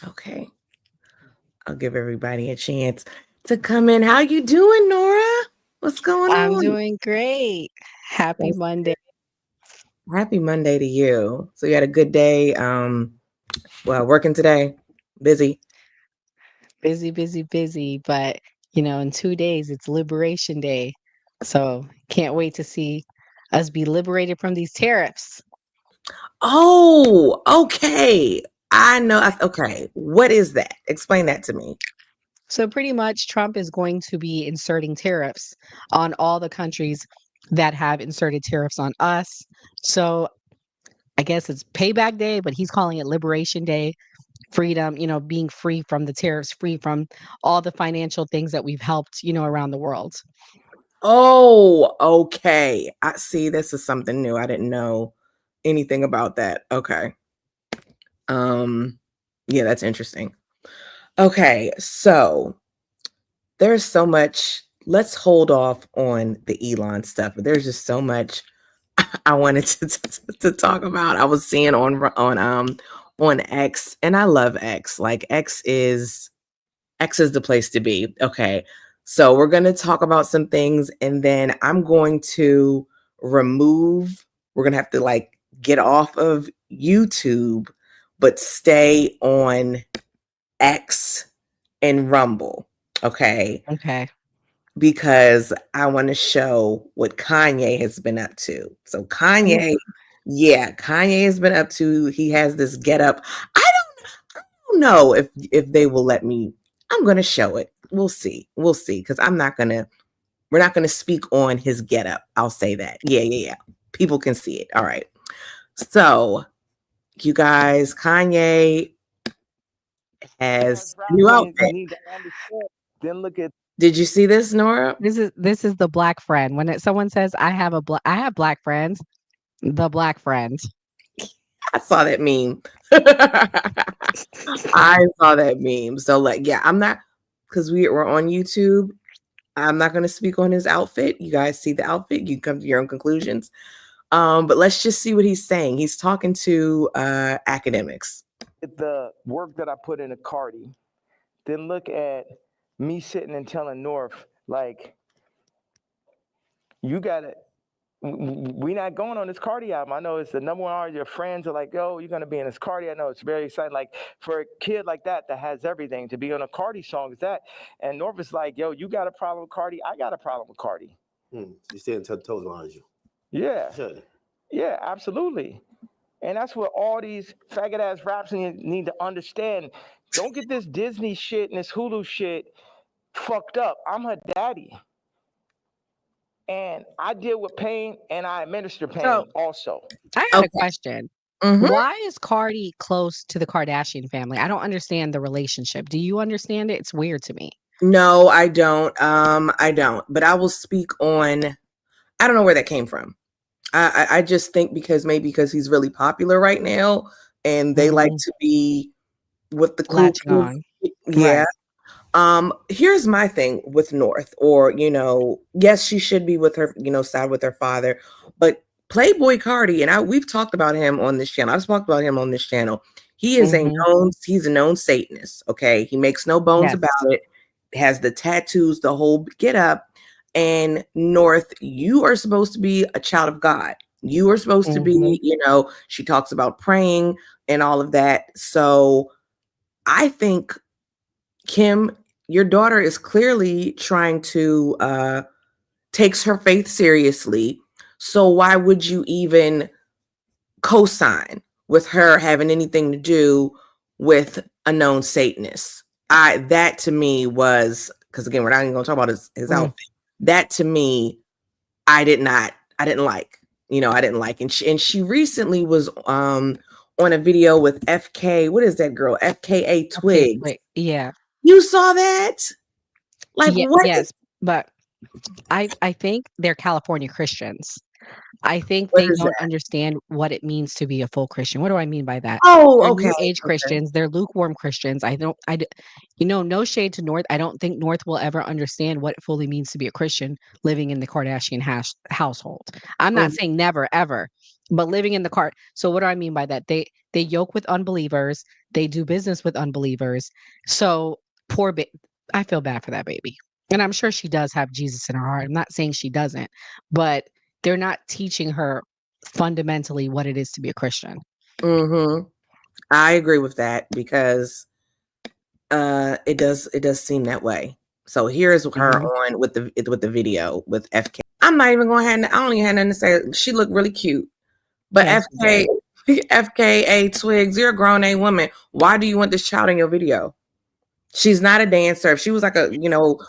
Okay. I'll give everybody a chance to come in. How you doing, Nora? What's going I'm on? doing great. Happy That's Monday. Happy Monday to you. So you had a good day. Well, working today. Busy. Busy, busy, busy. But, in 2 days, it's Liberation Day. So can't wait to see us be liberated from these tariffs. Oh, okay. I know. Okay. What is that? Explain that to me. So pretty much Trump is going to be inserting tariffs on all the countries that have inserted tariffs on us. So I guess it's payback day, but he's calling it Liberation Day. Freedom, being free from the tariffs, free from all the financial things that we've helped, around the world. Oh, okay. I see. This is something new. I didn't know anything about that. Okay. Um, yeah, that's interesting. Okay, so there's so much. Let's hold off on the Elon stuff. But there's just so much I wanted to talk about. I was seeing on X, and I love X. Like X is the place to be. Okay. So we're going to talk about some things, and then I'm going to we're going to have to like get off of YouTube, but stay on X and Rumble. Okay. Okay. Because I want to show what Kanye has been up to. So Ooh. Kanye has been up to. He has this get up. I don't know if they will let me. I'm gonna show it. We'll see. We'll see. Because I'm not gonna. We're not gonna speak on his get up. I'll say that. Yeah. People can see it. All right. So you guys, Kanye has a new outfit. Need to understand. Then look at Did you see this, Nora? This is the black friend. When someone says I have black friends, the black friend. I saw that meme. I saw that meme. So like, yeah, I'm not because we're on YouTube. I'm not going to speak on his outfit. You guys see the outfit. You come to your own conclusions. But let's just see what he's saying. He's talking to academics. the work that I put into Cardi. Then look at me sitting and telling North, like, you got to we not going on this Cardi album. I know it's the number one artist. Your friends are like, yo, you're gonna be in this Cardi. I know it's very exciting. Like for a kid like that has everything to be on a Cardi song is that. And North is like, yo, you got a problem with Cardi? I got a problem with Cardi. You staying toes behind you. Yeah, Should. yeah, absolutely. And that's what all these faggot ass raps need to understand. Don't get this Disney shit and this Hulu shit fucked up. I'm her daddy. And I deal with pain and I administer So pain also. I got a Okay. question. hmm Why is Cardi close to the Kardashian family? I don't understand the relationship. Do you understand it? It's weird to me. No, I don't. I don't. But I will speak on. I don't know where that came from. I just think because he's really popular right now, and they like Mhm. to be with the Latching cool. on. Yeah. Right. Here's my thing with North, or yes, she should be with her, side with her father, but Playboy Cardi, and we've talked about him on this channel. I've talked about him on this channel. Mhm. He's a known Satanist. Okay, he makes no bones about Yes. it. Has the tattoos, the whole get up. And North, you are supposed to be a child of God. You are supposed to Mhm. be, she talks about praying and all of that. So I think Kim, your daughter is clearly trying to takes her faith seriously. So why would you even co-sign with her having anything to do with a known Satanist? That to me was because again, we're not even gonna talk about his Mm. outfit. That to me, I didn't like. I didn't like. And she recently was on a video with FK. What is that girl? FKA Okay, Twigs. wait. Yeah. You saw that? Like Yeah, what is yes. But I think they're California Christians. I think what they is don't that? understand what it means to be a full Christian. What do I mean by that? Oh, They're okay. new age Okay. Christians. They're lukewarm Christians. I don't, I, d- no shade to North. I don't think North will ever understand what it fully means to be a Christian living in the Kardashian household. I'm not Mhm. saying never, ever. but living in the cart. So what do I mean by that? They yoke with unbelievers. They do business with unbelievers. So poor I feel bad for that baby. And I'm sure she does have Jesus in her heart. I'm not saying she doesn't, but they're not teaching her fundamentally what it is to be a Christian. Mm-hmm. I agree with that because it does seem that way. So here's her on with the video with FK. I'm not even gonna have I only had nothing to say. She looked really cute. But Yeah, FKA Twigs, you're a grown A woman. Why do you want this child in your video? She's not a dancer. If she was like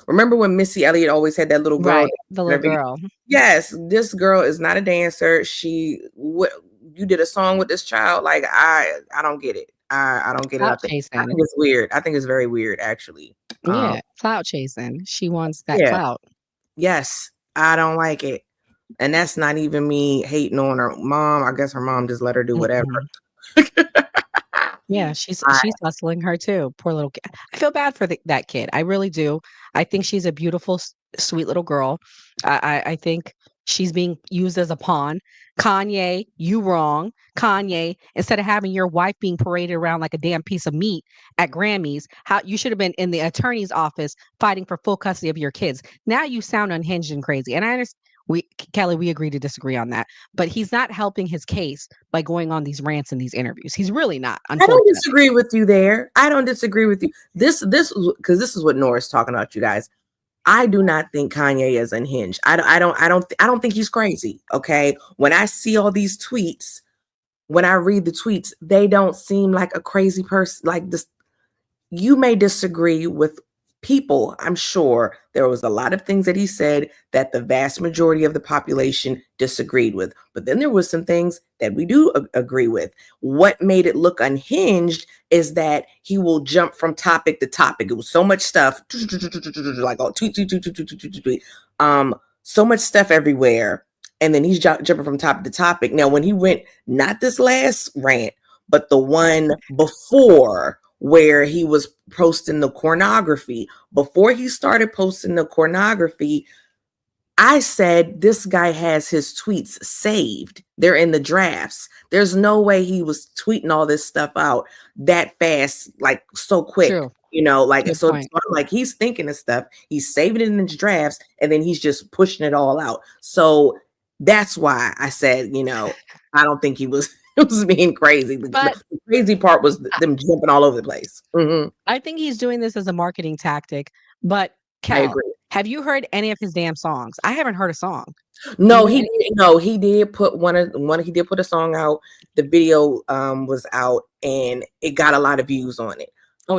remember when Missy Elliott always had that little girl? right. The little girl. Yes, this girl is not a dancer. You did a song with this child. Like I don't get it. I don't get it. I think it's weird. I think it's very weird, actually. Yeah, clout chasing. She wants that Yeah. clout. Yes, I don't like it. And that's not even me hating on her mom. I guess her mom just let her do whatever. Yeah, she's hustling her too. Poor little kid. I feel bad for that kid. I really do. I think she's a beautiful, sweet little girl. I think she's being used as a pawn. Kanye, you wrong. Kanye, instead of having your wife being paraded around like a damn piece of meat at Grammys, how you should have been in the attorney's office fighting for full custody of your kids. Now you sound unhinged and crazy. And I understand. Kelly, we agree to disagree on that, but he's not helping his case by going on these rants and these interviews. He's really not. I don't disagree with you there. I don't disagree with you. This because this is what Nora's talking about, you guys. I do not think Kanye is unhinged. I don't think he's crazy. Okay, when I see all these tweets, when I read the tweets, they don't seem like a crazy person. Like this, you may disagree with people. I'm sure there was a lot of things that he said that the vast majority of the population disagreed with, but then there was some things that we do agree with. What made it look unhinged is that he will jump from topic to topic. It was so much stuff, like so much stuff everywhere, and then he's jumping from topic to topic. Now, when he went, not this last rant, but the one before, where he was posting the pornography. Before he started posting the pornography, I said, this guy has his tweets saved. They're in the drafts. There's no way he was tweeting all this stuff out that fast, like so quick. True. You know, like, so like he's thinking of stuff, he's saving it in his drafts, and then he's just pushing it all out. So that's why I said, I don't think he was being crazy. But the crazy part was them jumping all over the place. Mm-hmm. I think he's doing this as a marketing tactic. But Cal, have you heard any of his damn songs? I haven't heard a song. No, he did put he did put a song out. The video was out and it got a lot of views on it. Oh,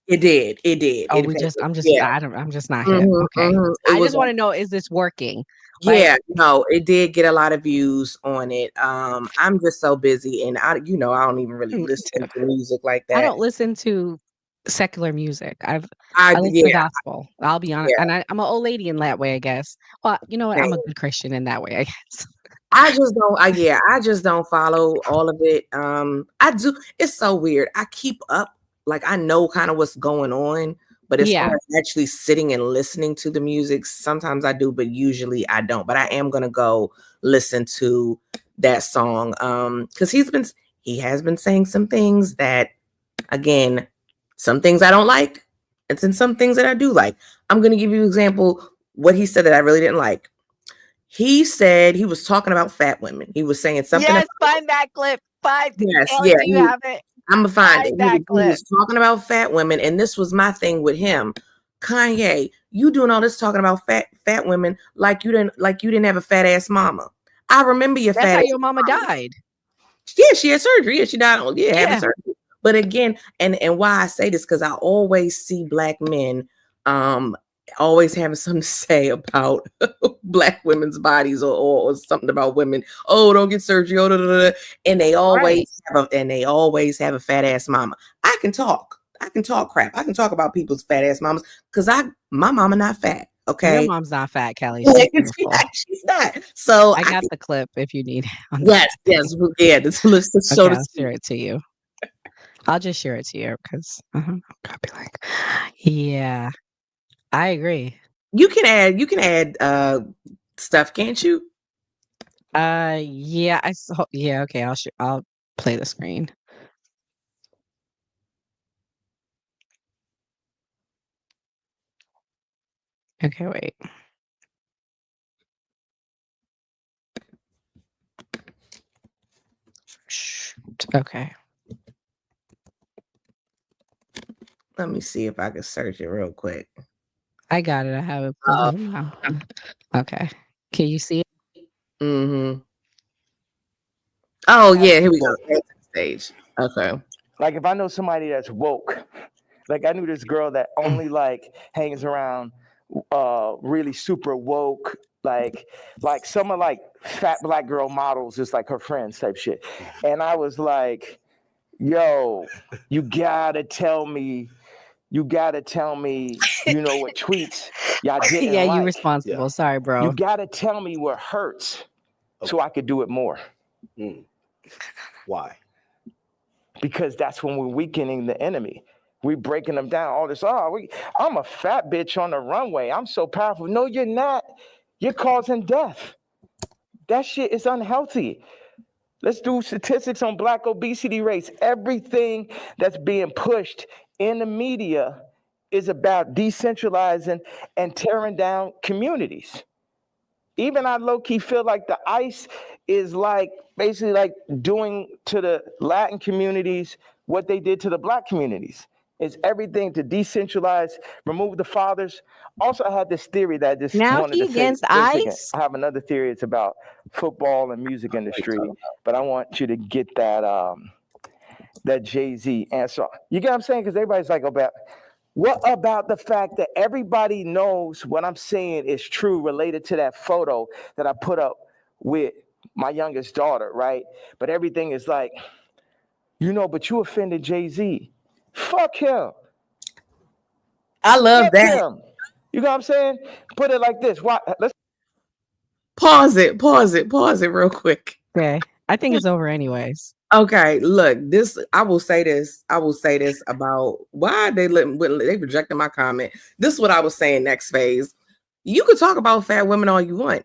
it did. It did. Oh, I'm just not hip. Okay. I just want to know, is this working? Yeah, no, it did get a lot of views on it. I'm just so busy, and I don't even really listen to music like that. I don't listen to secular music. I listen to gospel. I'll be honest, and I'm an old lady in that way, I guess. Well, you know what? I'm a good Christian in that way, I guess. I just don't follow all of it. I do. It's so weird. I keep up, like I know kind of what's going on. But as far as actually sitting and listening to the music, sometimes I do, but usually I don't. But I am gonna go listen to that song because he has been saying some things that, again, some things I don't like, and some things that I do like. I'm gonna give you an example. What he said that I really didn't like. He said he was talking about fat women. He was saying something. Yes, find that clip. Yes, yeah. Do you have it? I'm gonna find it. He was talking about fat women, and this was my thing with him. Kanye, you doing all this talking about fat women like you didn't have a fat ass mama. I remember your That's how your mama died. Yeah, she had surgery. Yeah, she died on having surgery. But again, and why I say this, because I always see black men always having something to say about black women's bodies or something about women. Oh, don't get surgery. Oh, da, da, da. And they always have a fat ass mama. I can talk crap. I can talk about people's fat ass mamas because my mama not fat. Okay, your mom's not fat, Kelly. She's not. So I got the clip if you need it. Yes. Let's show I'll share it to you. I'll just share it to you because I'll be like, yeah. I agree. You can add stuff, can't you? Yeah, I saw. Yeah, okay. I'll play the screen. Okay, wait. Shoot. Okay, Let me see if I can search it real quick. I got it. I have it pulled up now. Okay, can you see it? Mm-hmm. Oh yeah, here we go. Stage. Okay. Like if I know somebody that's woke, like I knew this girl that only like hangs around really super woke, like some of like fat black girl models, just like her friends type shit. And I was like, yo, you gotta tell me, you know what tweets y'all didn't Yeah, you like. responsible. Yeah. Sorry, bro. You gotta tell me what hurts so I could do it more. Mm. Why? Because that's when we're weakening the enemy. We breaking them down. All this, I'm a fat bitch on the runway. I'm so powerful. No, you're not. You're causing death. That shit is unhealthy. Let's do statistics on black obesity rates. Everything that's being pushed in the media is about decentralizing and tearing down communities. Even I low-key feel like the ICE is like basically like doing to the Latin communities what they did to the black communities. It's everything to decentralize, remove the fathers. Also, I had this theory that I just Now wanted he to say. against Wait a second. ICE? I have another theory. It's about football and music industry, but I want you to get that Jay-Z answer. You get what I'm saying? Because everybody's like, what about the fact that everybody knows what I'm saying is true related to that photo that I put up with my youngest daughter, right? But everything is like, but you offended Jay-Z. Fuck him. I love Fuck that. him. You know what I'm saying? Put it like this. Let's Pause it real quick. Okay, I think it's over anyways. Okay, look, I will say this about why they rejected my comment. This is what I was saying next phase. You could talk about fat women all you want.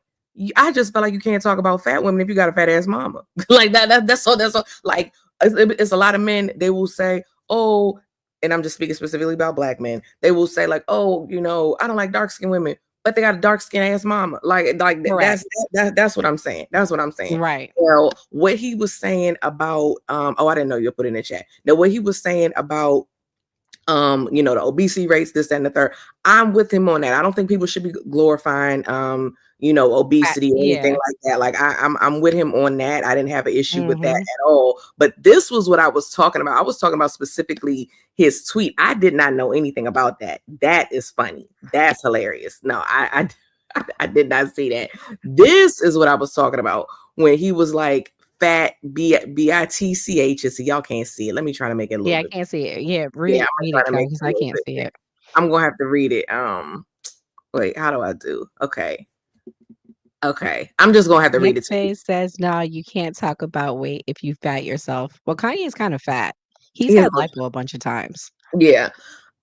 I just feel like you can't talk about fat women if you got a fat ass mama. Like that's all. Like it's a lot of men, they will say, oh, and I'm just speaking specifically about black men. They will say like, oh, I don't like dark skinned women, but they got a dark skin ass mama. Like that's what I'm saying. That's what I'm saying. Right. Well, what he was saying about I didn't know you put it in the chat. Now, what he was saying about the obesity rates, this, that, and the third, I'm with him on that. I don't think people should be glorifying obesity or anything like that. Like I'm with him on that. I didn't have an issue with that at all. But this was what I was talking about. I was talking about specifically his tweet. I did not know anything about that. That is funny. That's hilarious. No, I did not see that. This is what I was talking about when he was like fat bitch. So y'all can't see it. Let me try to make it a little bit. I can't see it. Yeah, read it because I can't see it. I'm gonna have to read it. Wait, how do I do? Okay, I'm just gonna have to read it. Face says, "No, you can't talk about weight if you fat yourself." Well, Kanye's kind of fat. He's had lipo a bunch of times. Yeah.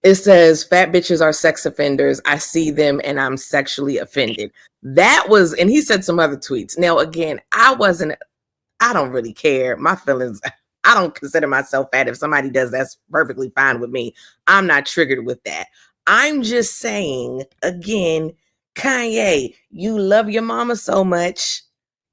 It says fat bitches are sex offenders. I see them and I'm sexually offended. That was, and he said some other tweets. Now, again, I don't really care. My feelings, I don't consider myself fat. If somebody does, that's perfectly fine with me. I'm not triggered with that. I'm just saying, again, Kanye, you love your mama so much,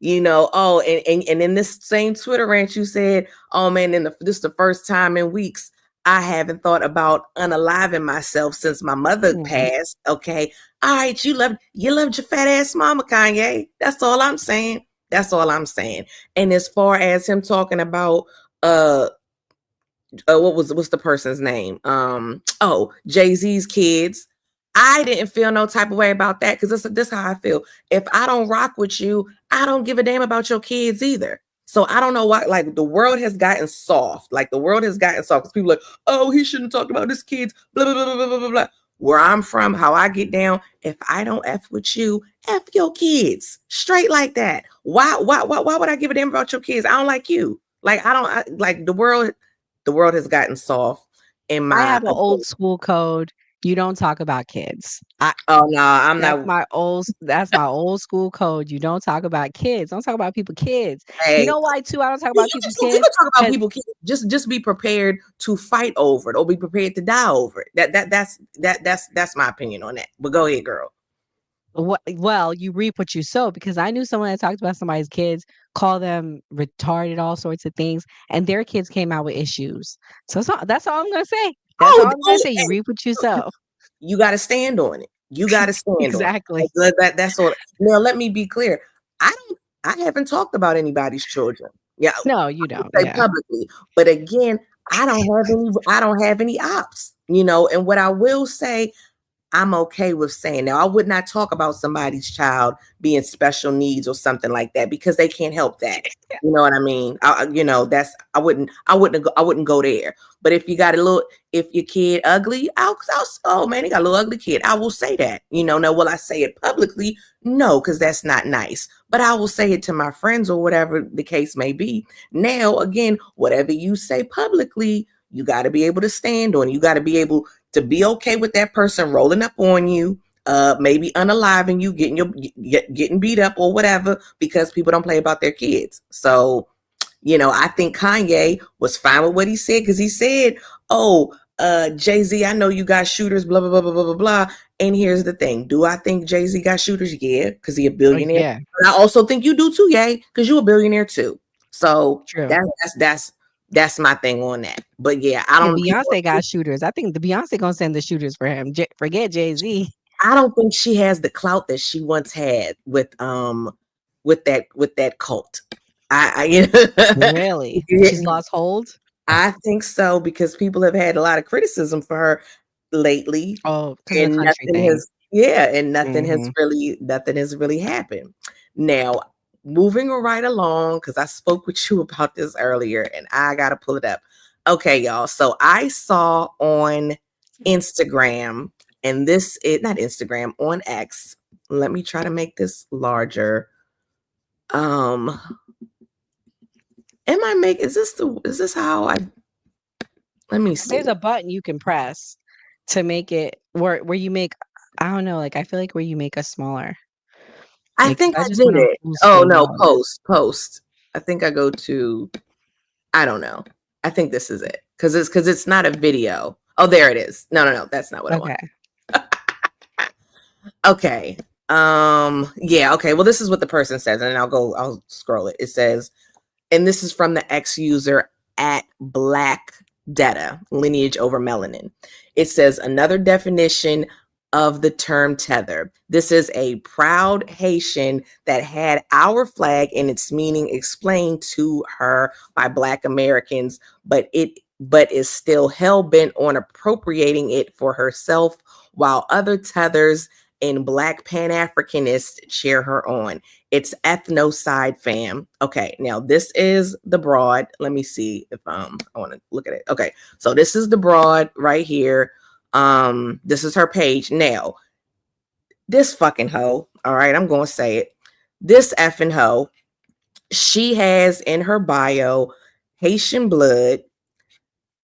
and in this same Twitter rant, you said, oh man, this is the first time in weeks I haven't thought about unaliving myself since my mother passed. Okay. All right. You loved your fat ass mama, Kanye. That's all I'm saying. And as far as him talking about, what's the person's name? Jay-Z's kids. I didn't feel no type of way about that because this is how I feel. If I don't rock with you, I don't give a damn about your kids either. So I don't know why, like the world has gotten soft. Because people are like, oh, he shouldn't talk about his kids, blah, blah, blah, blah, blah, blah, blah. Where I'm from, how I get down, if I don't F with you, F your kids. Straight like that. Why would I give a damn about your kids? I don't like you. Like, like the world has gotten soft. I have an old school code. You don't talk about kids. Oh no, I'm That's not. my old school code. You don't talk about kids. Don't talk about people kids. You Hey, know why too? I don't talk you about people you kids can talk about 'cause people. Just be prepared to fight over it, or be prepared to die over it. That's my opinion on that. But go ahead, girl. well, you reap what you sow because I knew someone that talked about somebody's kids, call them retarded, all sorts of things, and their kids came out with issues. So that's all I'm gonna say. That's all I'm gonna say. You reap what you sow. You got to stand on it. You got to stand on it. Exactly. That's all. Now, let me be clear. I haven't talked about anybody's children. Yeah, No, you I would don't. say Yeah. publicly. But again, I don't have any ops, and what I will say, I'm okay with saying. Now, I would not talk about somebody's child being special needs or something like that because they can't help that. You know what I mean? I wouldn't go there. But if you got if your kid ugly, oh man, they got a little ugly kid. I will say that. Now will I say it publicly? No, because that's not nice. But I will say it to my friends or whatever the case may be. Now, again, whatever you say publicly, you got to be able to stand on it. You got to be able to be okay with that person rolling up on you, maybe unaliving you, getting beat up or whatever, because people don't play about their kids. So, I think Kanye was fine with what he said because he said, "Oh, Jay-Z, I know you got shooters, blah blah blah blah blah blah blah." And here's the thing: do I think Jay-Z got shooters? Yeah, because he a billionaire. Yeah. But I also think you do too, Yay, because you a billionaire too. So True. that's my thing on that. But yeah, I And don't. Beyonce got shooters. I think the Beyonce gonna send the shooters for him. Forget Jay-Z. I don't think she has the clout that she once had with that cult. Really? She's lost hold? I think so because people have had a lot of criticism for her lately, Oh, because of the and country thing. nothing has really happened. Now, moving right along, because I spoke with you about this earlier, and I gotta pull it up. Okay, y'all. So I saw on Instagram, and this is not Instagram, on X. Let me try to make this larger. Is this how I let me see. There's a button you can press to make it where you make, I don't know, like I feel like where you make us smaller. I Like 'cause think I I just did went on it. full Oh screen no, mode. post. I think I go to, I don't know. I think this is it. Because it's not a video. Oh, there it is. No, that's not what I want. Okay. Okay. Yeah, okay. Well, this is what the person says, and I'll scroll it. It says, and this is from the X user at Black Data, lineage over melanin. It says another definition of the term tether. This is a proud Haitian that had our flag and its meaning explained to her by Black Americans, but is still hell-bent on appropriating it for herself, while other tethers and Black Pan-Africanists cheer her on. It's ethnocide, fam. Okay, now this is the broad. Let me see if I want to look at it. Okay, so this is the broad right here. This is her page. Now, this fucking hoe, all right, I'm gonna say it. This effing hoe, she has in her bio Haitian blood,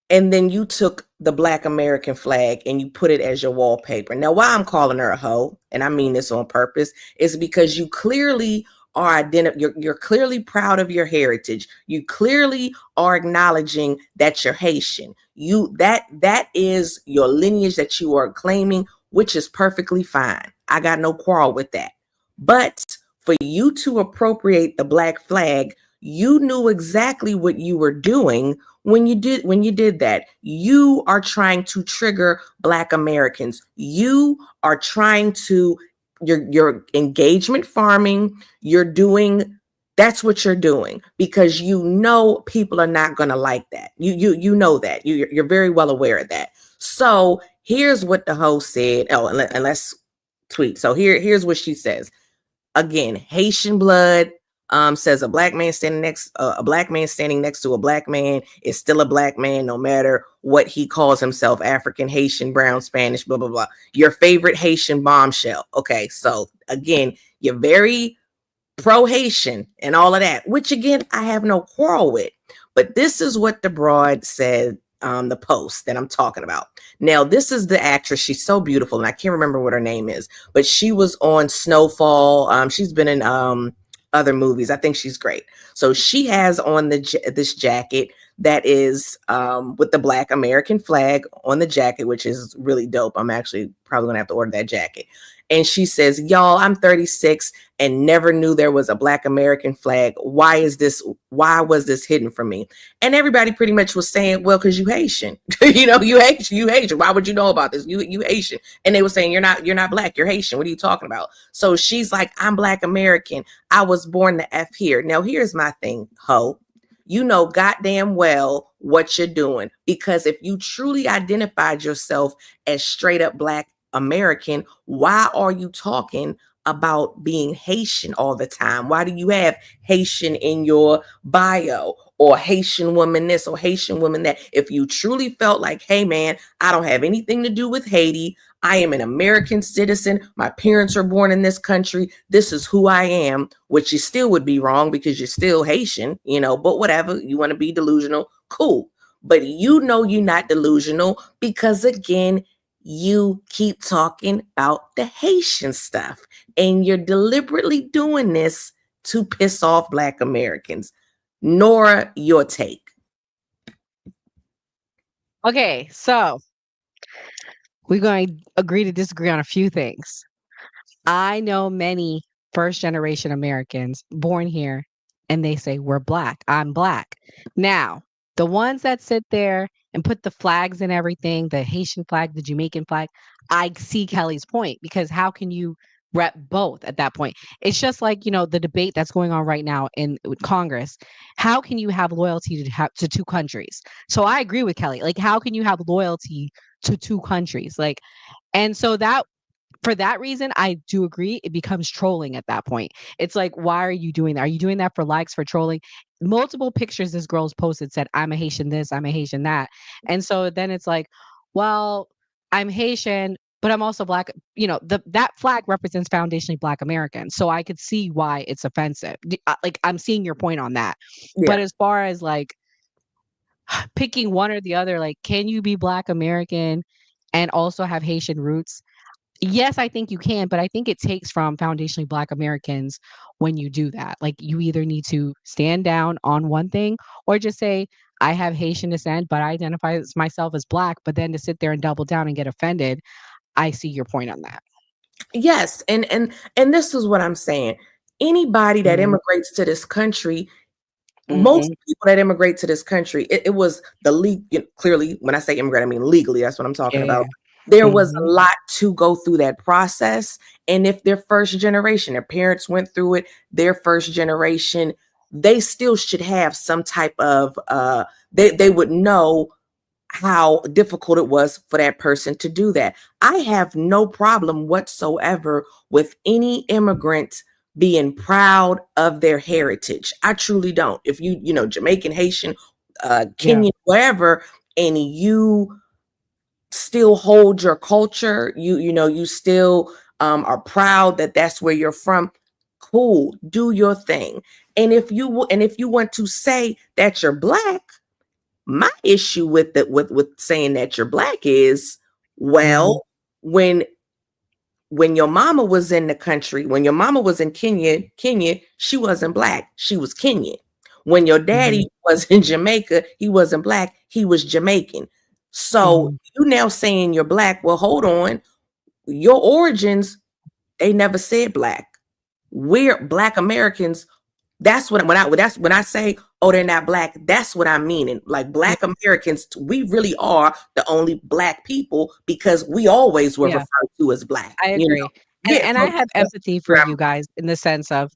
and then you took the Black American flag and you put it as your wallpaper. Now, why I'm calling her a hoe, and I mean this on purpose, is because you clearly are you're clearly proud of your heritage. You clearly are acknowledging that you're Haitian. That is your lineage that you are claiming, which is perfectly fine. I got no quarrel with that. But for you to appropriate the Black flag, you knew exactly what you were doing when you did that. You are trying to trigger Black Americans. You are trying to, your engagement farming. That's what you're doing, because people are not going to like that. You know that. You're very well aware of that. So here's what the host said. Oh, and let's tweet. So here's what she says. Again, Haitian blood, says a black man standing next to a black man is still a black man, no matter what he calls himself: African, Haitian, brown, Spanish, blah blah blah. Your favorite Haitian bombshell. Okay, so again, you're very pro-Haitian and all of that, which again I have no quarrel with. But this is what the broad said the post that I'm talking about. Now, this is the actress. She's so beautiful, and I can't remember what her name is, but she was on Snowfall. She's been in other movies. I think she's great. So she has on this jacket that is with the Black American flag on the jacket, which is really dope. I'm actually probably gonna have to order that jacket. And she says, y'all, I'm 36 and never knew there was a Black American flag. Why was this hidden from me? And everybody pretty much was saying, well, because you Haitian. You Haitian. Why would you know about this? You Haitian. And they were saying, you're not Black, you're Haitian. What are you talking about? So she's like, I'm Black American. I was born the F here. Now, here's my thing, ho. You know goddamn well what you're doing. Because if you truly identified yourself as straight up Black American, why are you talking about being Haitian all the time? Why do you have Haitian in your bio, or Haitian woman this or Haitian woman that? If you truly felt like, hey man, I don't have anything to do with Haiti, I am an American citizen, my parents are born in this country, this is who I am, which you still would be wrong because you're still Haitian, but whatever, you want to be delusional, cool. But you're not delusional because, again, you keep talking about the Haitian stuff, and you're deliberately doing this to piss off Black Americans. Nora, your take. Okay, so we're going to agree to disagree on a few things. I know many first-generation Americans born here, and they say, we're Black. I'm Black. Now, the ones that sit there and put the flags and everything, the Haitian flag, the Jamaican flag, I see Kelly's point, because how can you rep both at that point? It's just like, the debate that's going on right now in Congress. How can you have loyalty to two countries? So I agree with Kelly. Like, how can you have loyalty to two countries? Like, and so that, for that reason, I do agree. It becomes trolling at that point. It's like, why are you doing that? Are you doing that for likes, for trolling? Multiple pictures this girl's posted said, I'm a Haitian this, I'm a Haitian that. And so then it's like, well, I'm Haitian, but I'm also Black. That flag represents foundationally Black Americans. So I could see why it's offensive. Like, I'm seeing your point on that. Yeah. But as far as like picking one or the other, like, can you be Black American and also have Haitian roots? Yes, I think you can, but I think it takes from foundationally Black Americans when you do that. Like, you either need to stand down on one thing or just say, I have Haitian descent, but I identify myself as Black. But then to sit there and double down and get offended, I see your point on that. Yes, and this is what I'm saying. Anybody that immigrates to this country, most people that immigrate to this country, it was the legal. Clearly, when I say immigrant, I mean legally. That's what I'm talking about. There was a lot to go through that process. And if they're first generation, their parents went through it, their first generation, they still should have some type of, they would know how difficult it was for that person to do that. I have no problem whatsoever with any immigrant being proud of their heritage. I truly don't. If Jamaican, Haitian, Kenyan, wherever, and you still hold your culture, you still are proud that that's where you're from, cool, do your thing. And if you want to say that you're Black, my issue with saying that you're Black is, well, when your mama was in the country, when your mama was in Kenya, she wasn't Black, she was Kenyan. When your daddy was in Jamaica, he wasn't Black, he was Jamaican. So you now saying you're Black, well, hold on. Your origins, they never said Black. We're Black Americans. That's when I say, oh, they're not Black, that's what I'm meaning. Like, Black Americans, we really are the only Black people because we always were referred to as Black. I agree. And I have empathy for you guys in the sense of,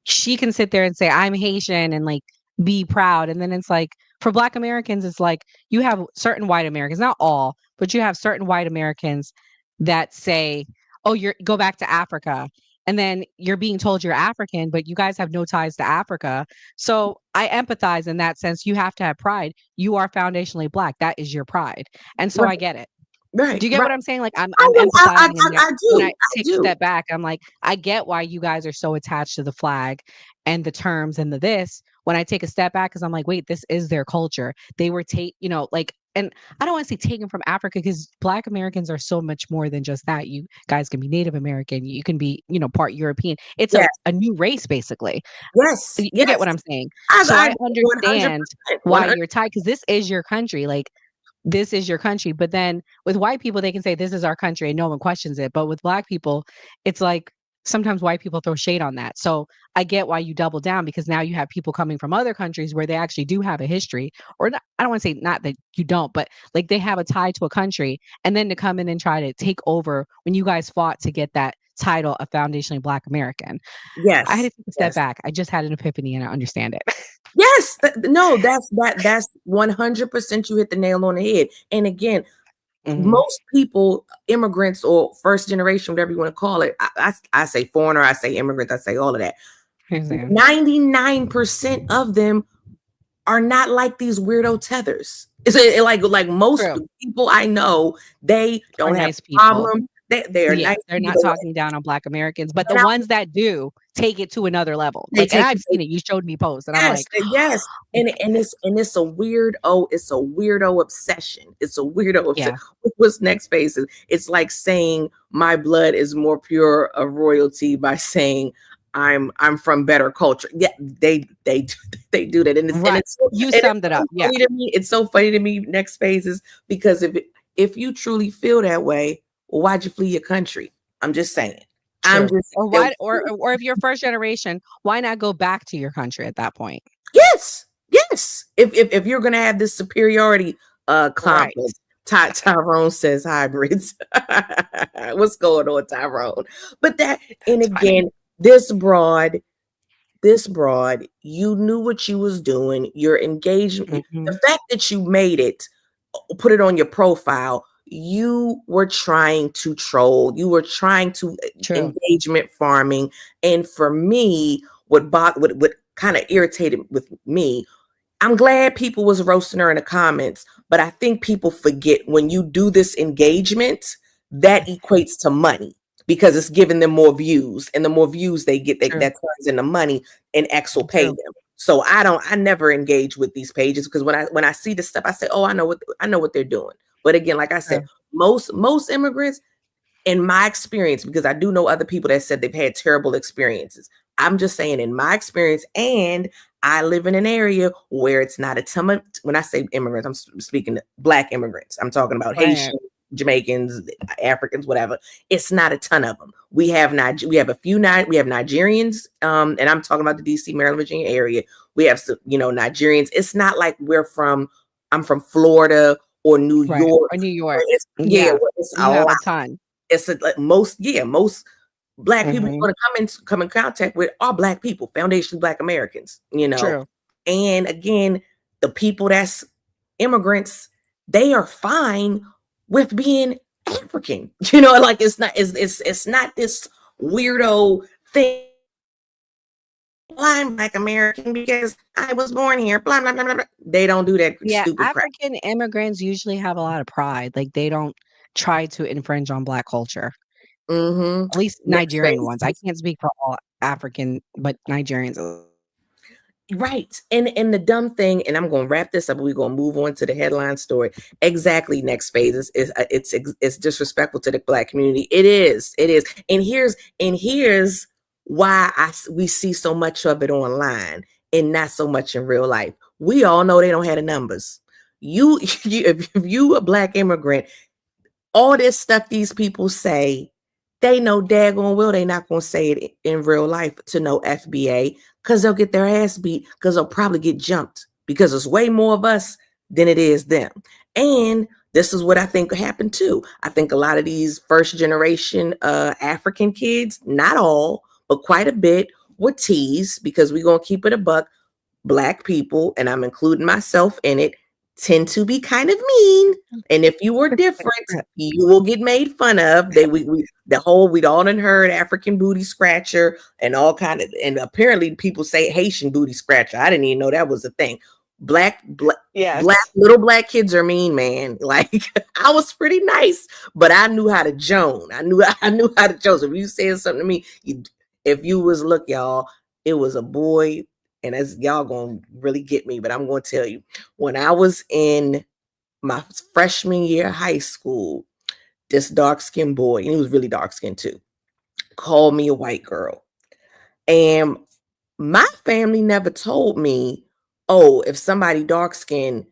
she can sit there and say, I'm Haitian, and like be proud. And then it's like, for Black Americans, it's like, you have certain white Americans, not all, but you have certain white Americans that say, oh, go back to Africa. And then you're being told you're African, but you guys have no ties to Africa. So I empathize in that sense. You have to have pride. You are foundationally Black. That is your pride. And so I get it. Right. Do you get what I'm saying? Like, I'm empathizing. I do. When I take a step back, I'm like, I get why you guys are so attached to the flag and the terms and the this, when I take a step back, because I'm like, wait, this is their culture. They were like, and I don't want to say taken from Africa, because Black Americans are so much more than just that. You guys can be Native American, you can be, part European. It's Yes, a new race, basically. yes, You get yes. what I'm saying? So I I agree understand 100%. why 100. you're tied, because this is your country. Like, this is your country. But then with white people, they can say this is our country and no one questions it. But with Black people, it's like sometimes white people throw shade on that. So I get why you double down, because now you have people coming from other countries where they actually do have a history, or not, I don't want to say not that you don't, but like they have a tie to a country, and then to come in and try to take over when you guys fought to get that title of foundationally Black American. I had to Yes, take a step yes. back. I just had an epiphany and I understand it. Yes, no, that's 100%. You hit the nail on the head. And again, most people, immigrants or first generation, whatever you want to call it, I say foreigner, I say immigrants, I say all of that. 99% of them are not like these weirdo tethers. It's like most True. people I know, they don't have nice people. problems. They are Yeah, nice. they're not people. talking down on Black Americans, but the And ones that do take it to another level. they Like, and take I've seen it. You showed me posts, and I'm yes, like, yes, and it's a weirdo obsession. It's a weirdo obsession. yeah, What's next phase is it's like saying my blood is more pure of royalty by saying I'm from better culture. Yeah, they do that, and right. You summed it up. Yeah, funny to me. It's so funny to me. Next phases, because if you truly feel that way, well, why'd you flee your country? I'm just saying. I'm true. just Or why? Or if you're first generation, why not go back to your country at that point? yes, yes. If you're gonna have this superiority Right. complex, Tyrone says hybrids. What's going on, Tyrone? But that, and That's funny. again, this broad, you knew what you was doing. Your engagement, the fact that you made it, put it on your profile. You were trying to troll. You were trying to True. engagement farming. And for me, what kind of irritated with me, I'm glad people was roasting her in the comments, but I think people forget when you do this engagement, that equates to money because it's giving them more views, and the more views they get, that turns into money, and X will pay them. So I never engage with these pages, because when I see this stuff, I say, oh, I know what they're doing. But again, like I said, most immigrants, in my experience, because I do know other people that said they've had terrible experiences. I'm just saying, in my experience, and I live in an area where it's not a ton of, when I say immigrants, I'm speaking to Black immigrants. I'm talking about Haitians, Jamaicans, Africans, whatever. It's not a ton of them. We have a few, we have Nigerians, and I'm talking about the DC, Maryland, Virginia area. We have Nigerians. It's not like I'm from Florida or New York. Or New York. It's You have all a ton. it's most Black people you're going to come in contact with are Black people, foundationally Black Americans, True. And again, the people that's immigrants, they are fine with being African, like it's not this weirdo thing. I'm Black American because I was born here, blah blah blah blah. They don't do that stupid crap. African immigrants usually have a lot of pride. Like, they don't try to infringe on Black culture. At least Nigerian ones. I can't speak for all African, but Nigerians. Right. And the dumb thing, and I'm going to wrap this up, we're going to move on to the headline story. Exactly. Next phase is it's disrespectful to the Black community. It is. And here's why we see so much of it online and not so much in real life. We all know they don't have the numbers. If you a Black immigrant, all this stuff these people say, they know daggone well they're not going to say it in real life to no FBA, because they'll get their ass beat, because they'll probably get jumped, because there's way more of us than it is them. And this is what I think happened too. I think a lot of these first generation African kids, not all, but quite a bit, were teased, because we're going to keep it a buck. Black people, and I'm including myself in it, tend to be kind of mean. And if you were different, you will get made fun of. We'd all done heard African booty scratcher and all kind of, and apparently people say Haitian booty scratcher. I didn't even know that was a thing. Black little Black kids are mean, man. Like, I was pretty nice, but I knew how to joan. I knew how to joan. So if you said something to me, if you was, look, y'all, it was a boy and as y'all gonna really get me, but I'm gonna tell you, when I was in my freshman year of high school, this dark-skinned boy, and he was really dark-skinned too, called me a white girl. And my family never told me, oh, if somebody dark-skinned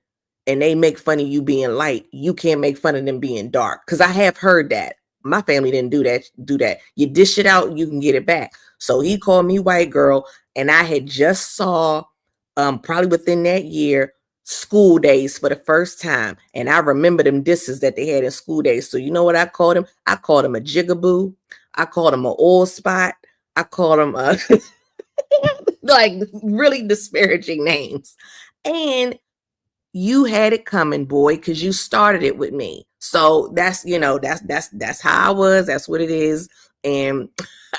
and they make fun of you being light, you can't make fun of them being dark. Because I have heard that. My family didn't do that. You dish it out, you can get it back. So he called me white girl, and I had just saw, probably within that year, School Days for the first time. And I remember them disses that they had in School Days. So you know what I called him? I called him a jigaboo. I called him an oil spot. I called him a like really disparaging names. And you had it coming, boy, because you started it with me. So that's, that's how I was. That's what it is. And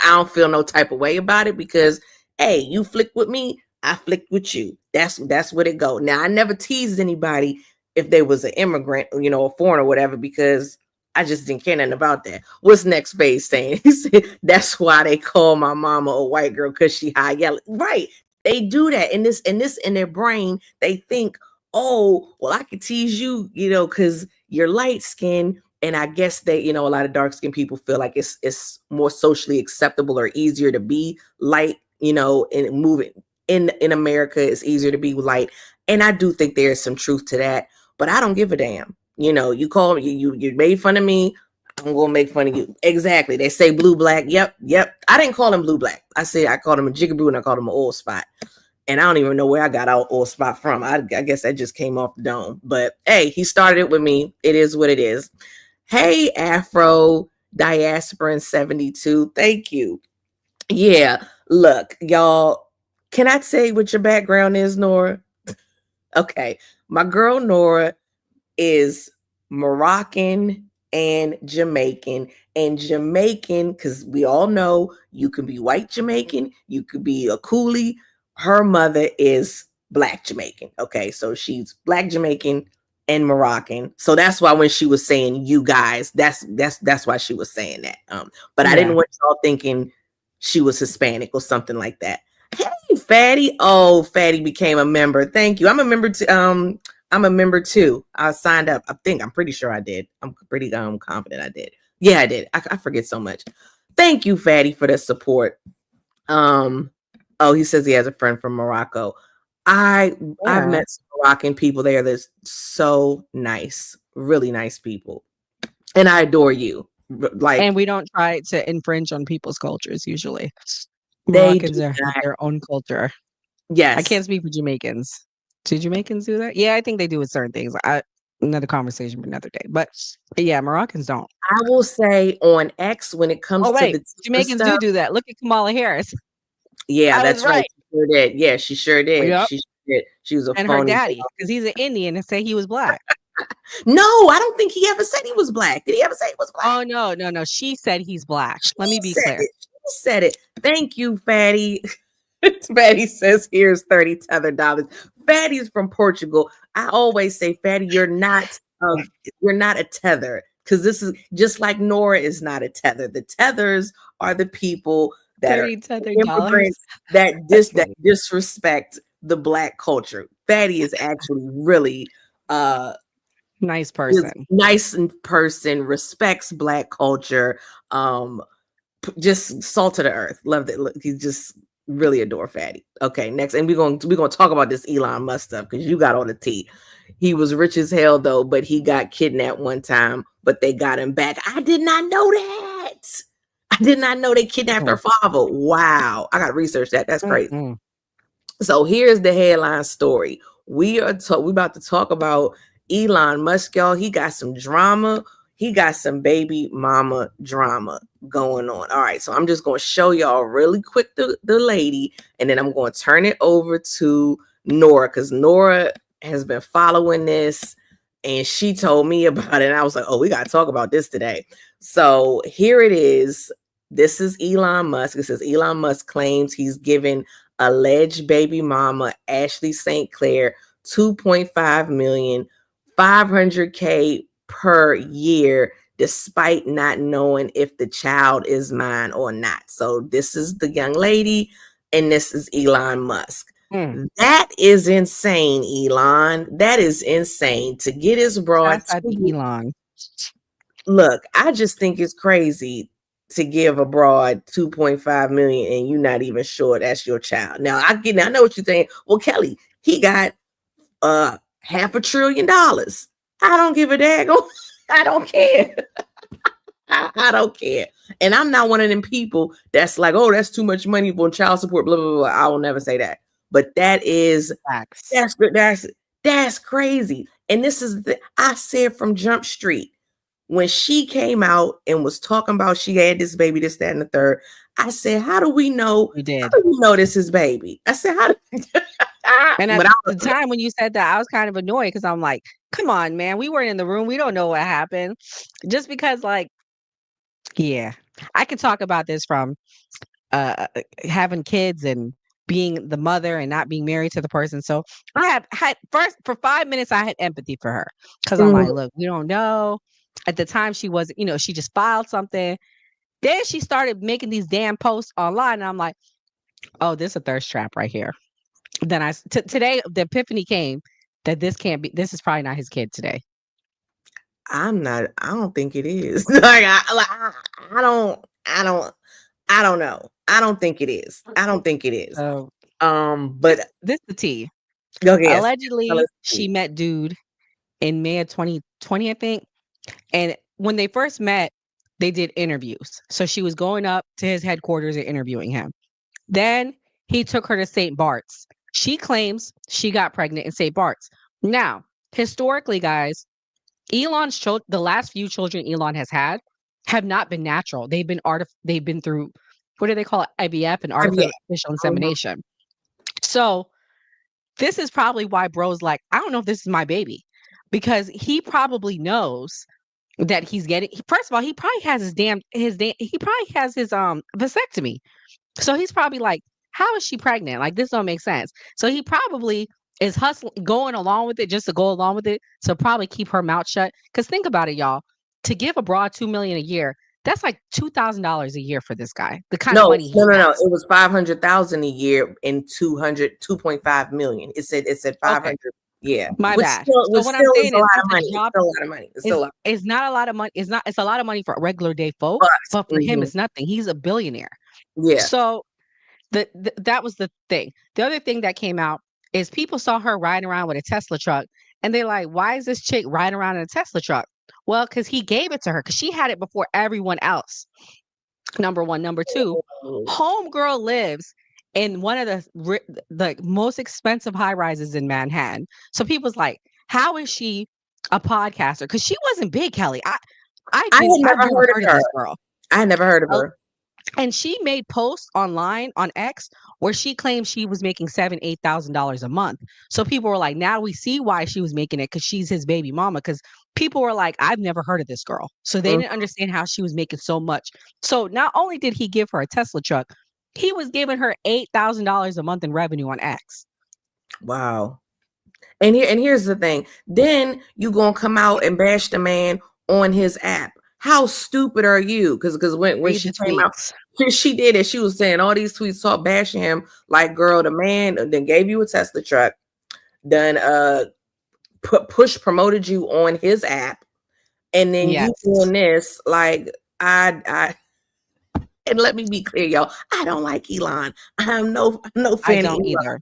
I don't feel no type of way about it because, hey, you flick with me, I flick with you. That's what it go. Now, I never teased anybody if they was an immigrant, a foreigner or whatever, because I just didn't care nothing about that. What's next phase saying? He said, that's why they call my mama a white girl, because she high yellow. Right. They do that in their brain. They think, oh, well, I could tease you, because you're light skinned. And I guess they, a lot of dark skinned people feel like it's more socially acceptable or easier to be light, and moving in America, it's easier to be light. And I do think there's some truth to that, but I don't give a damn. You call me, you made fun of me, I'm gonna make fun of you. Exactly. They say blue black. Yep. I didn't call him blue black. I called him a jigaboo, and I called him an oil spot. And I don't even know where I got our oil spot from. I guess that just came off the dome. But hey, he started it with me. It is what it is. Hey, Afro Diasporan 72. Thank you. Yeah. Look, y'all. Can I say what your background is, Nora? Okay. My girl Nora is Moroccan and Jamaican. And Jamaican, because we all know you can be white Jamaican, you could be a coolie. Her mother is Black Jamaican. Okay, so she's Black Jamaican and Moroccan. So that's why when she was saying you guys, that's why she was saying that. But I didn't want y'all thinking she was Hispanic or something like that. Hey, Fatty. Oh, Fatty became a member. Thank you. I'm a member too. I signed up. I'm pretty sure I did. I'm pretty confident I did. Yeah, I did. I forget so much. Thank you, Fatty, for the support. Oh, he says he has a friend from Morocco. I've met some Moroccan people there that's so nice, really nice people. And I adore you. And we don't try to infringe on people's cultures usually. They Moroccans have their own culture. Yes. I can't speak for Jamaicans. Do Jamaicans do that? Yeah, I think they do with certain things. Another conversation for another day. But yeah, Moroccans don't. I will say on X, when it comes to the Jamaicans do that. Look at Kamala Harris. Yeah, that's right. She sure did. Yeah, she sure did. Yep. She sure did. She was a and phony. Her daddy, because he's an Indian and say he was Black. No, I don't think he ever said he was Black. Did he ever say he was Black? Oh, no. She said he's Black. Let me be clear. She said it. Thank you, Fatty. Fatty says, here's $30. Fatty's from Portugal. I always say, Fatty, you're not a tether, because this is just like Nora is not a tether. The tethers are the people that are immigrants that disrespect the Black culture. Fatty is actually really nice person. Nice person, respects Black culture. Just salt of the earth. Love that. Look, he's just really adore Fatty. Okay, next, and we're gonna talk about this Elon Musk stuff because you got all the tea. He was rich as hell though, but he got kidnapped one time, but they got him back. I did not know that. I did not know they kidnapped her father. Wow, I got to research that. That's crazy. So here's the headline story. We about to talk about Elon Musk, y'all. He got some drama. He got some baby mama drama going on. All right, so I'm just going to show y'all really quick the lady, and then I'm going to turn it over to Nora, because Nora has been following this, and she told me about it, and I was like, oh, we got to talk about this today. So here it is. This is Elon Musk. It says Elon Musk claims he's given alleged baby mama Ashley St. Clair $2.5 million, $500K per year, despite not knowing if the child is mine or not. So this is the young lady, and this is Elon Musk. That is insane, Elon. That is insane to get his broad. That's the Elon. Look, I just think it's crazy to give a broad 2.5 million and you're not even sure that's your child. Now I know what you're saying. Well, Kelly, he got $500 billion. I don't give a daggone. I don't care. I don't care. And I'm not one of them people that's like, oh, that's too much money for child support, blah, blah, blah. I will never say that. But that is facts. That's crazy. And this is I said from Jump Street. When she came out and was talking about she had this baby, this, that, and the third, I said, how do we know? We did. How do we know this is baby? I said, how do And at the time when you said that, I was kind of annoyed because I'm like, come on, man, we weren't in the room. We don't know what happened. Just because, like, yeah, I can talk about this from having kids and being the mother and not being married to the person. So I had first for 5 minutes, I had empathy for her because I'm like, look, we don't know. At the time, she was, she just filed something. Then she started making these damn posts online, and I'm like, oh, this is a thirst trap right here. Then today the epiphany came that this is probably not his kid today. I don't think it is. Like I don't know. I don't think it is. I don't think it is. But this is the tea. Okay. Allegedly, she met dude in May of 2020, I think. And when they first met, they did interviews. So she was going up to his headquarters and interviewing him. Then he took her to St. Bart's. She claims she got pregnant in St. Bart's. Now, historically, guys, the last few children Elon has had have not been natural. They've been through, what do they call it? IVF and artificial insemination. So this is probably why bro's like, I don't know if this is my baby, because he probably knows that he's getting. First of all, he probably has his vasectomy. So he's probably like, how is she pregnant? Like, this don't make sense. So he probably is going along with it just to go along with it. So probably keep her mouth shut. Because think about it, y'all. To give a broad $2 million a year, that's like $2,000 a year for this guy. The kind of money he has. No. It was $500,000 a year and 2.5 million. It said 500. Okay. Yeah, my bad. So what I'm saying is, a lot of money. It's still a lot of money. It's not a lot of money. It's a lot of money for regular day folks, but for him, it's nothing. He's a billionaire. Yeah. So that was the thing. The other thing that came out is people saw her riding around with a Tesla truck, and they're like, "Why is this chick riding around in a Tesla truck?" Well, because he gave it to her, because she had it before everyone else. Number one. Number two, homegirl lives in one of the most expensive high rises in Manhattan. So people's like, how is she a podcaster? Because she wasn't big, Kelly. I've never heard of her. This girl. I never heard of her. And she made posts online on X where she claimed she was making $7,000-8,000 a month. So people were like, now we see why she was making it, because she's his baby mama. Because people were like, I've never heard of this girl. So they didn't understand how she was making so much. So not only did he give her a Tesla truck, he was giving her $8,000 a month in revenue on X. Wow. And here's the thing. Then you gonna come out and bash the man on his app. How stupid are you? Because when she came out, she did it. She was saying all these tweets, saw bashing him. Like, girl, the man then gave you a Tesla truck, done promoted you on his app, and then you doing this. Like, I and let me be clear, y'all. I don't like Elon. I'm no fan of Elon either.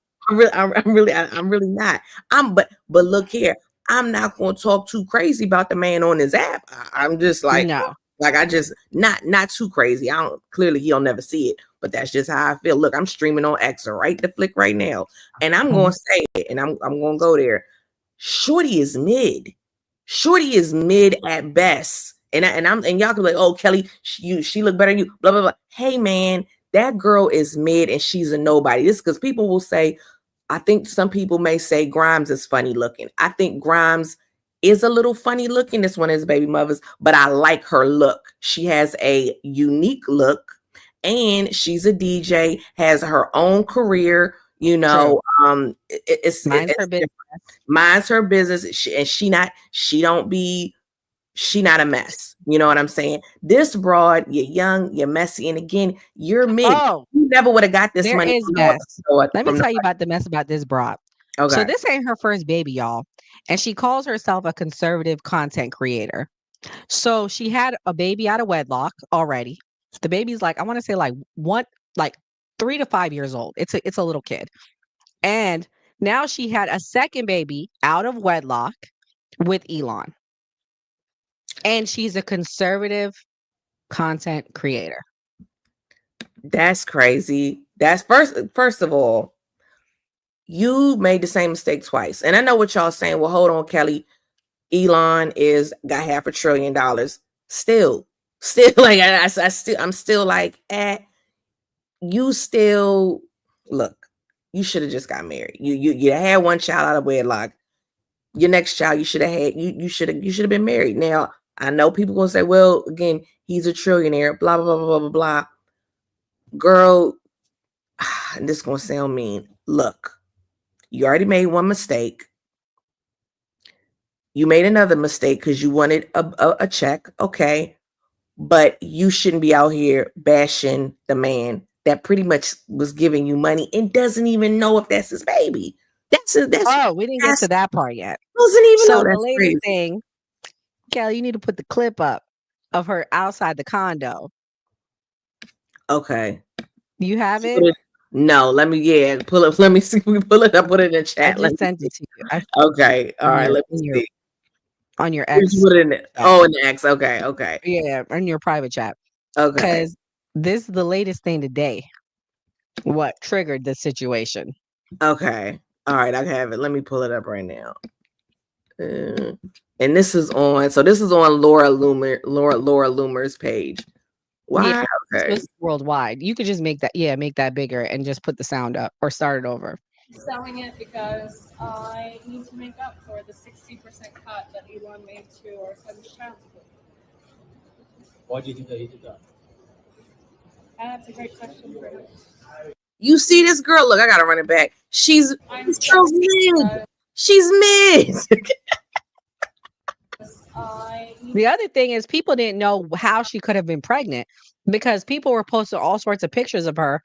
I'm really not. But look here. I'm not going to talk too crazy about the man on his app. I'm just like, no. Like, I just not too crazy. Clearly he'll never see it, but that's just how I feel. Look, I'm streaming on X right the flick right now, and I'm going to say it, and I'm going to go there. Shorty is mid. Shorty is mid at best, and y'all can be like, oh, Kelly, she look better than you. Blah blah blah. Hey man, that girl is mid, and she's a nobody. This because people will say. I think some people may say Grimes is funny looking. I think Grimes is a little funny looking. This one is baby mothers, but I like her look. She has a unique look, and she's a DJ, has her own career. It's mine's her business. Mine's her business. She don't be she not a mess. You know what I'm saying? This broad, you're young, you're messy, and again, you're me. Oh, You never would have got this there money is from mess. Let me from tell you about the mess about this broad. So okay. this ain't her first baby, y'all. And she calls herself a conservative content creator. So she had a baby out of wedlock already. The baby's like, I want to say like 3 to 5 years old. It's a little kid. And now she had a second baby out of wedlock with Elon. And she's a conservative content creator. That's crazy. That's first of all, you made the same mistake twice. And I know what y'all saying. Well, hold on, Kelly. Elon got $500 billion. Still like I'm still like, you still look, you should have just got married. You had one child out of wedlock. Your next child, you should have had you should have been married. Now, I know people gonna say, well, again, he's a trillionaire, blah, blah, blah, blah, blah, blah. Girl, and this is gonna sound mean. Look, you already made one mistake. You made another mistake because you wanted a check, okay? But you shouldn't be out here bashing the man that pretty much was giving you money and doesn't even know if that's his baby. We didn't get to that part yet. Doesn't even know. So the That's latest crazy. thing, Kelly, you need to put the clip up of her outside the condo. Okay. You have it? No, pull up. Let me see. We pull it up, put it in the chat. I just sent it to you. Okay. All right. Let me see. On your X. Put it in it. Oh, in the X. Okay. Okay. Yeah, in your private chat. Okay. Because this is the latest thing today. What triggered this situation? Okay. All right. I have it. Let me pull it up right now. And this is on. So this is on Laura Loomer's page. Why? Yeah, Okay. it's worldwide. You could just make that bigger and just put the sound up or start it over. Selling it because I need to make up for the 60% cut that Elon made to our son's child support. Why do you think that he did that? That's a great question for him. You see this girl? Look, I gotta run it back. She's mid. She's mid. The other thing is people didn't know how she could have been pregnant because people were posting all sorts of pictures of her.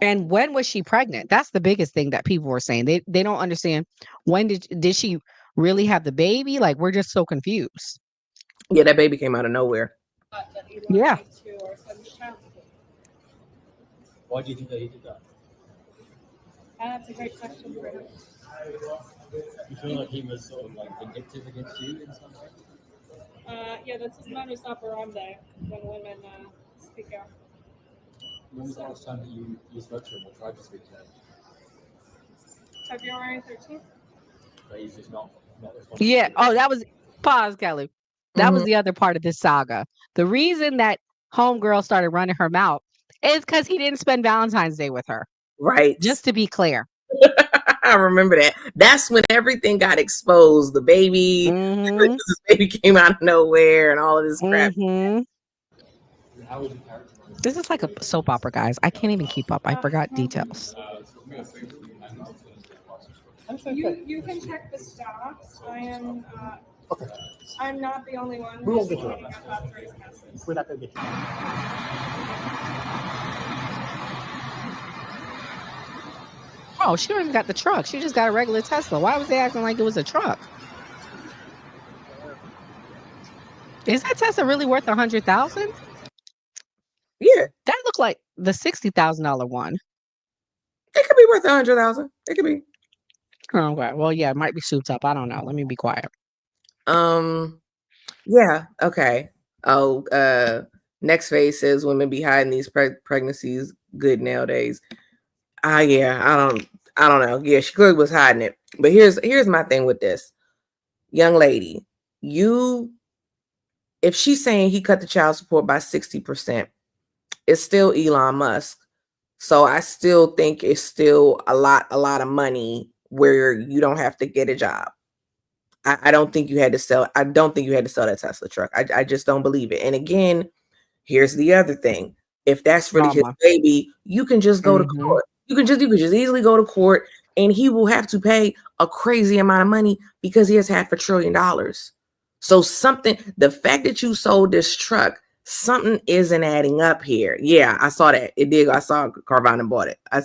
And when was she pregnant? That's the biggest thing that people were saying. They don't understand when did she really have the baby? Like, we're just so confused. Yeah, that baby came out of nowhere. Yeah. Why do you think that he did that? That's a great question for him. You feel like he was sort of like vindictive against you in some way? Yeah, that's his modus operandi when women speak out. When was the last time that you spoke to him or tried to speak to him? February 13th. But he's just not responding. Yeah. Oh, that was pause, Kelly. That was the other part of this saga. The reason that homegirl started running her mouth is because he didn't spend Valentine's Day with her. Right. Just to be clear. I remember that. That's when everything got exposed. The baby, Mm-hmm. this baby came out of nowhere and all of this crap. Mm-hmm. How would you characterize This is like a soap opera, guys. I can't even keep up. I forgot details. You can check the stocks. I am. I'm not the only one. We won't get to it. We're not going to get to it. Oh, she don't even got the truck. She just got a regular Tesla. Why was they acting like it was a truck? Is that Tesla really worth $100,000? Yeah, That looked like the $60,000 one. it could be worth $100,000. It could be. Oh, okay. Well, yeah, it might be souped up. I don't know. Let me be quiet. Yeah. Okay. Oh, next phase says women be hiding these pregnancies good nowadays. Yeah, I don't know. Yeah, she clearly was hiding it. But here's my thing with this. Young lady, if she's saying he cut the child support by 60%, it's still Elon Musk. So I still think it's still a lot of money where you don't have to get a job. I don't think you had to sell. I don't think you had to sell that Tesla truck. I just don't believe it. And again, here's the other thing. If that's really his baby, you can just go to court. You can just easily go to court and he will have to pay a crazy amount of money because he has $500 billion. So the fact that you sold this truck, something isn't adding up here. Yeah, I saw that. It did. I saw Carvana bought it. I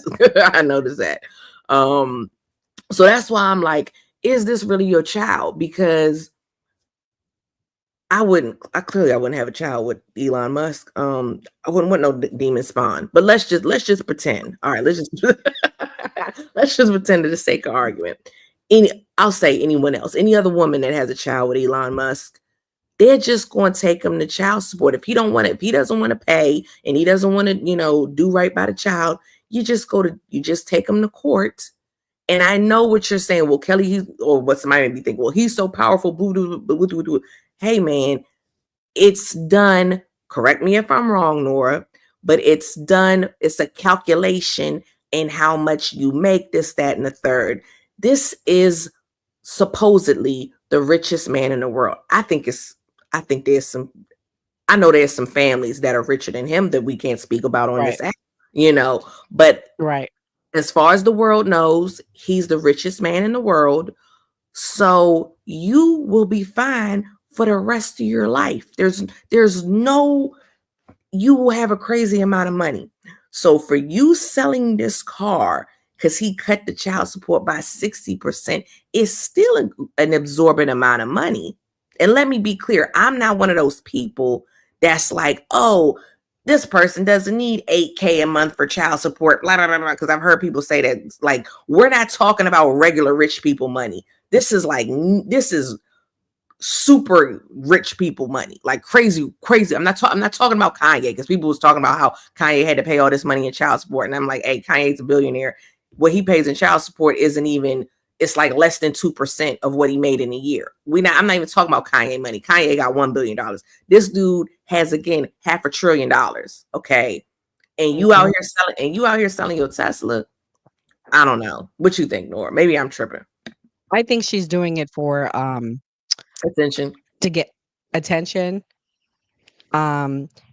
noticed that. So that's why I'm like, is this really your child? Because I wouldn't have a child with Elon Musk. I wouldn't want no demon spawn. But let's just pretend. All right, let's just pretend for the sake of argument. I'll say anyone else, any other woman that has a child with Elon Musk, they're just going to take him to child support. If he doesn't want to pay and he doesn't want to, do right by the child, you just take him to court. And I know what you're saying. Well, Kelly, or what somebody may be thinking, well, he's so powerful. Hey, man, it's done. Correct me if I'm wrong, Nora, but it's done. It's a calculation in how much you make, this, that, and the third. This is supposedly the richest man in the world. I know there's some families that are richer than him that we can't speak about on this app, but right. As far as the world knows, he's the richest man in the world. So you will be fine for the rest of your life. You will have a crazy amount of money. So for you selling this car, because he cut the child support by 60%, is still an absorbent amount of money. And let me be clear, I'm not one of those people that's like, oh, this person doesn't need $8,000 a month for child support, blah, blah, blah, blah. Because I've heard people say that, like, we're not talking about regular rich people money. This is super rich people money, like crazy. I'm not talking about Kanye, because people was talking about how Kanye had to pay all this money in child support. And I'm like, hey, Kanye's a billionaire. What he pays in child support it's like less than 2% of what he made in a year. I'm not even talking about Kanye money. Kanye got $1 billion. This dude has, again, $500 billion. Okay. And you out here selling your Tesla. I don't know. What you think, Nora? Maybe I'm tripping. I think she's doing it for attention. To get attention.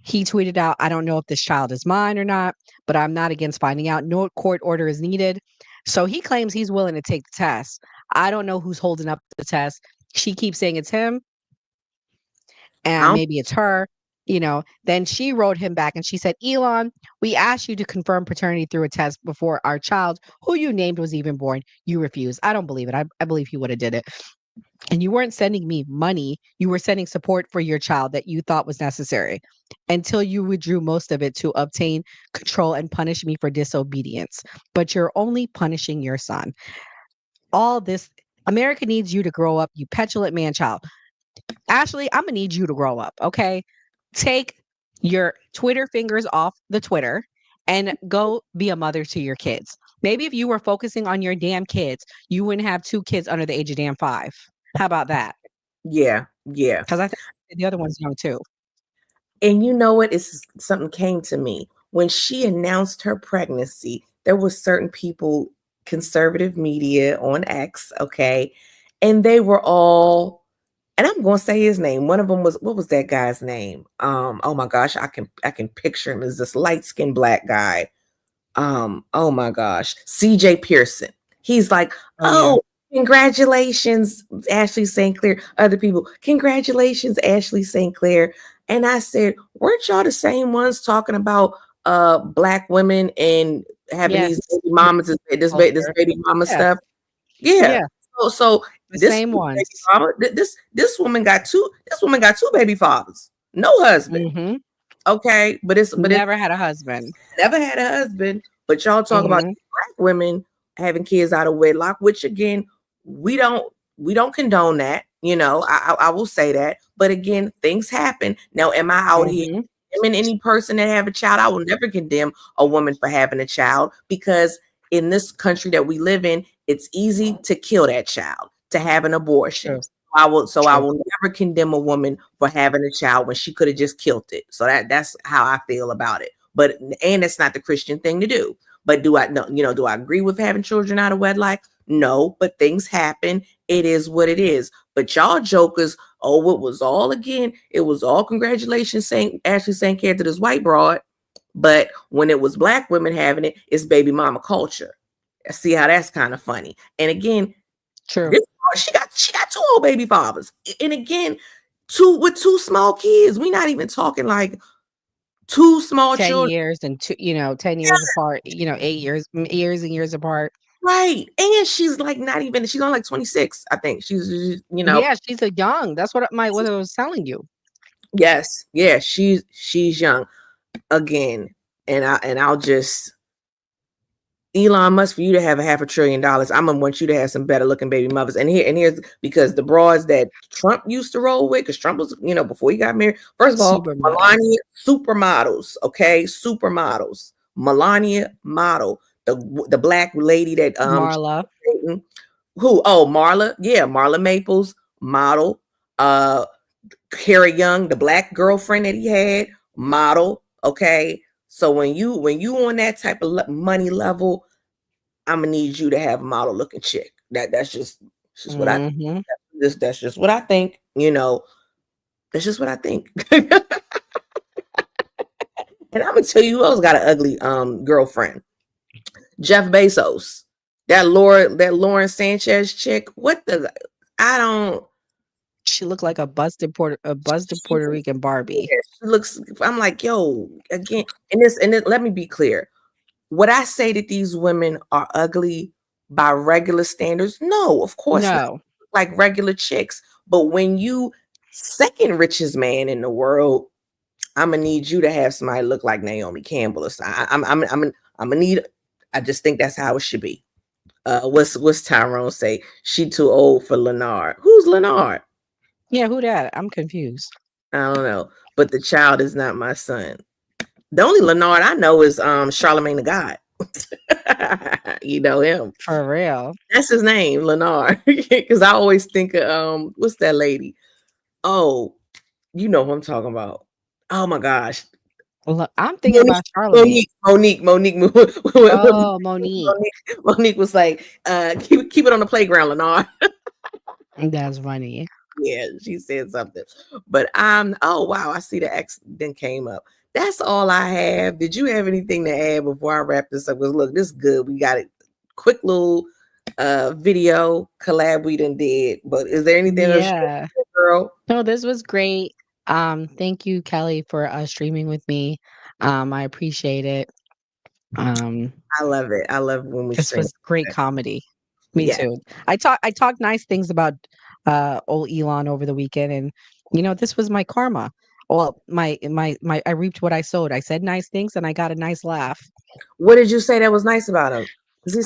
He tweeted out, I don't know if this child is mine or not, but I'm not against finding out. No court order is needed. So he claims he's willing to take the test. I don't know who's holding up the test. She keeps saying it's him, and maybe it's her. Then she wrote him back and she said, Elon, we asked you to confirm paternity through a test before our child, who you named, was even born. You refused. I don't believe it. I believe he would have did it. And you weren't sending me money. You were sending support for your child that you thought was necessary until you withdrew most of it to obtain control and punish me for disobedience. But you're only punishing your son. All this, America needs you to grow up, you petulant man-child. Ashley, I'm going to need you to grow up, okay? Take your Twitter fingers off the Twitter and go be a mother to your kids. Maybe if you were focusing on your damn kids, you wouldn't have 2 kids under the age of damn 5. How about that? Yeah. Because I think the other one's young too. And you know what? Something came to me. When she announced her pregnancy, there were certain people, conservative media on X, okay? And they were all, and I'm going to say his name. One of them was, what was that guy's name? Oh my gosh, I can picture him as this light-skinned black guy. Oh my gosh, CJ Pearson. He's like, congratulations, Ashley St. Clair. Other people, congratulations, Ashley St. Clair. And I said, weren't y'all the same ones talking about black women and having these baby mamas, this baby mama stuff? Yeah. So the same ones. This woman got two baby fathers, no husband. Mm-hmm. Okay, but never had a husband. Never had a husband. But y'all talk about black women having kids out of wedlock, which again, we don't condone that. I will say that. But again, things happen. Now, am I out here condemning any person that have a child? I will never condemn a woman for having a child, because in this country that we live in, it's easy to kill that child, to have an abortion. I will never condemn a woman for having a child when she could have just killed it. So that's how I feel about it. But it's not the Christian thing to do. But do I agree with having children out of wedlock? No, but things happen. It is what it is. But y'all jokers, it was all congratulations saying Ashley St. Clair to this white broad. But when it was black women having it, it's baby mama culture. See how that's kind of funny. And again, True. This she got 2 old baby fathers. And again, two small kids. We not even talking like 2 small 10 children. years and 10 years apart, 8 years and years apart. Right. And she's like not even, she's only like 26, I think. She's Yeah, she's a young. That's what I was telling you. yes. Yeah, she's young again. And I'll just Elon Musk, for you to have $500 billion, I'm gonna want you to have some better looking baby mothers. And here's because the broads that Trump used to roll with, because Trump was, before he got married. First of all, Supermodels. Melania, supermodels, okay, supermodels. Melania model, the black lady that Marla. who? Oh, Marla, yeah, Marla Maples, model. Carrie Young, the black girlfriend that he had, model. Okay. So when you on that type of money level, I'm gonna need you to have a model looking chick. That's just what I that's just what I think. That's just what I think. And I'm gonna tell you who else got an ugly girlfriend. Jeff Bezos. That Lauren Sanchez chick. What the? I don't. She looked like a busted Puerto Rican Barbie. Yeah, she looks. I'm like, yo, again, and let me be clear. Would I say that these women are ugly by regular standards? No, of course not. No. Like regular chicks. But when you second richest man in the world, I'm gonna need you to have somebody look like Naomi Campbell or something. I'm gonna need. I just think that's how it should be. What's Tyrone say? She too old for Leonard. Who's Leonard? Yeah, who that? I'm confused. I don't know. But the child is not my son. The only Leonard I know is Charlemagne the God. You know him. For real. That's his name, Leonard. Because I always think of what's that lady? Oh, you know who I'm talking about. Oh my gosh. Look, I'm thinking about Charlemagne. Monique. Oh, Monique. Monique was like, keep it on the playground, Leonard. That's funny. Yeah, she said something. But oh wow, I see the X then came up. That's all I have. Did you have anything to add before I wrap this up? Because look, this is good. We got a quick little video collab we done did. But is there anything else, girl? No, this was great. Thank you, Kelly, for streaming with me. I appreciate it. I love it. I love when we This stream. was great comedy. Me too. I talked nice things about old Elon over the weekend, and this was my karma. Well, my I reaped what I sowed. I said nice things and I got a nice laugh. What did you say that was nice about him?